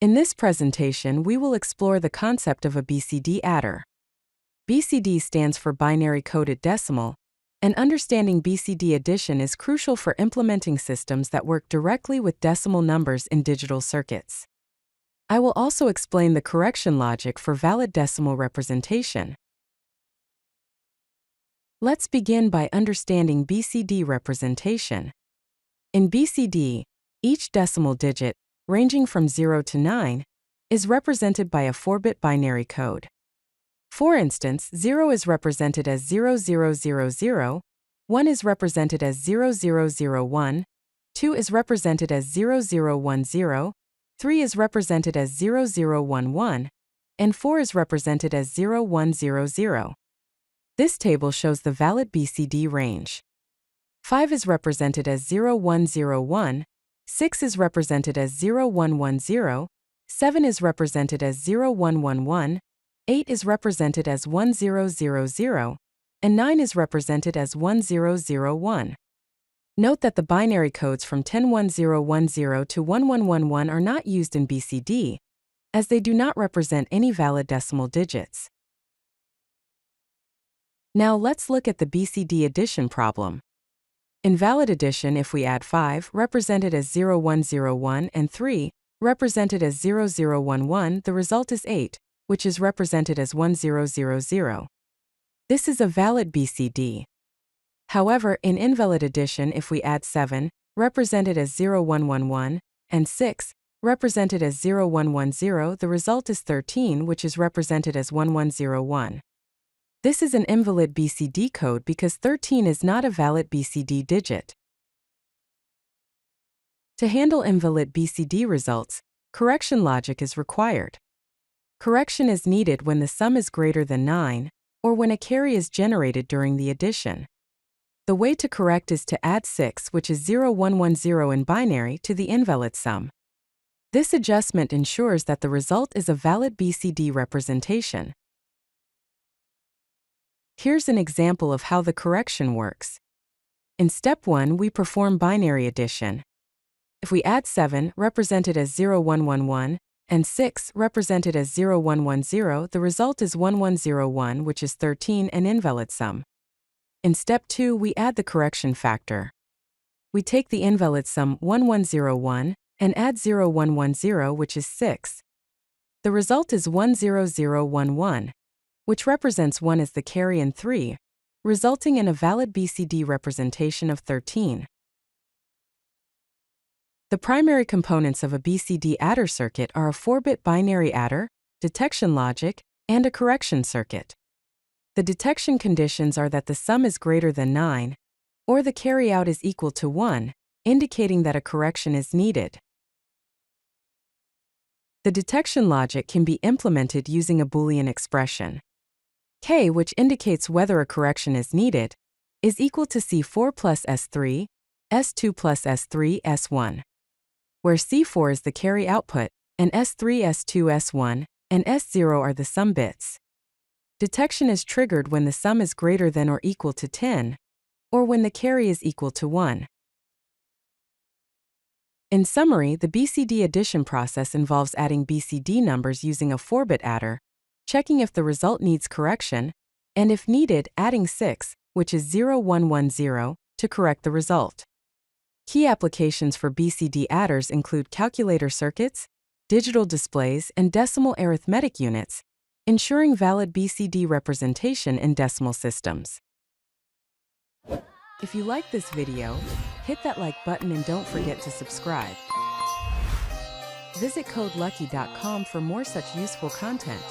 In this presentation, we will explore the concept of a BCD adder. BCD stands for binary coded decimal, and understanding BCD addition is crucial for implementing systems that work directly with decimal numbers in digital circuits. I will also explain the correction logic for valid decimal representation. Let's begin by understanding BCD representation. In BCD, each decimal digit, ranging from 0 to 9, is represented by a 4-bit binary code. For instance, 0 is represented as 0000, 1 is represented as 0001, 2 is represented as 0010, 3 is represented as 0011, and 4 is represented as 0100. This table shows the valid BCD range. 5 is represented as 0101, 6 is represented as 0110, 7 is represented as 0111, 8 is represented as 1000, and 9 is represented as 1001. Note that the binary codes from 101010 to 1111 are not used in BCD, as they do not represent any valid decimal digits. Now let's look at the BCD addition problem. In valid addition, if we add 5, represented as 0101, and 3, represented as 0011, the result is 8, which is represented as 1000. This is a valid BCD. However, in invalid addition, if we add 7, represented as 0111, and 6, represented as 0110, the result is 13, which is represented as 1101. This is an invalid BCD code because 13 is not a valid BCD digit. To handle invalid BCD results, correction logic is required. Correction is needed when the sum is greater than 9, or when a carry is generated during the addition. The way to correct is to add 6, which is 0110 in binary, to the invalid sum. This adjustment ensures that the result is a valid BCD representation. Here's an example of how the correction works. In step 1, we perform binary addition. If we add 7, represented as 0111, and 6, represented as 0110, the result is 1101, which is 13, an invalid sum. In step 2, we add the correction factor. We take the invalid sum 1101 and add 0110, which is 6. The result is 10011, which represents 1 as the carry in 3, resulting in a valid BCD representation of 13. The primary components of a BCD adder circuit are a 4-bit binary adder, detection logic, and a correction circuit. The detection conditions are that the sum is greater than 9, or the carryout is equal to 1, indicating that a correction is needed. The detection logic can be implemented using a Boolean expression. K, which indicates whether a correction is needed, is equal to C4 plus S3, S2 plus S3, S1, where C4 is the carry output, and S3, S2, S1, and S0 are the sum bits. Detection is triggered when the sum is greater than or equal to 10, or when the carry is equal to 1. In summary, the BCD addition process involves adding BCD numbers using a 4-bit adder, checking if the result needs correction, and if needed, adding 6, which is 0110, to correct the result. Key applications for BCD adders include calculator circuits, digital displays, and decimal arithmetic units, ensuring valid BCD representation in decimal systems. If you like this video, hit that like button and don't forget to subscribe. Visit CodeLucky.com for more such useful content.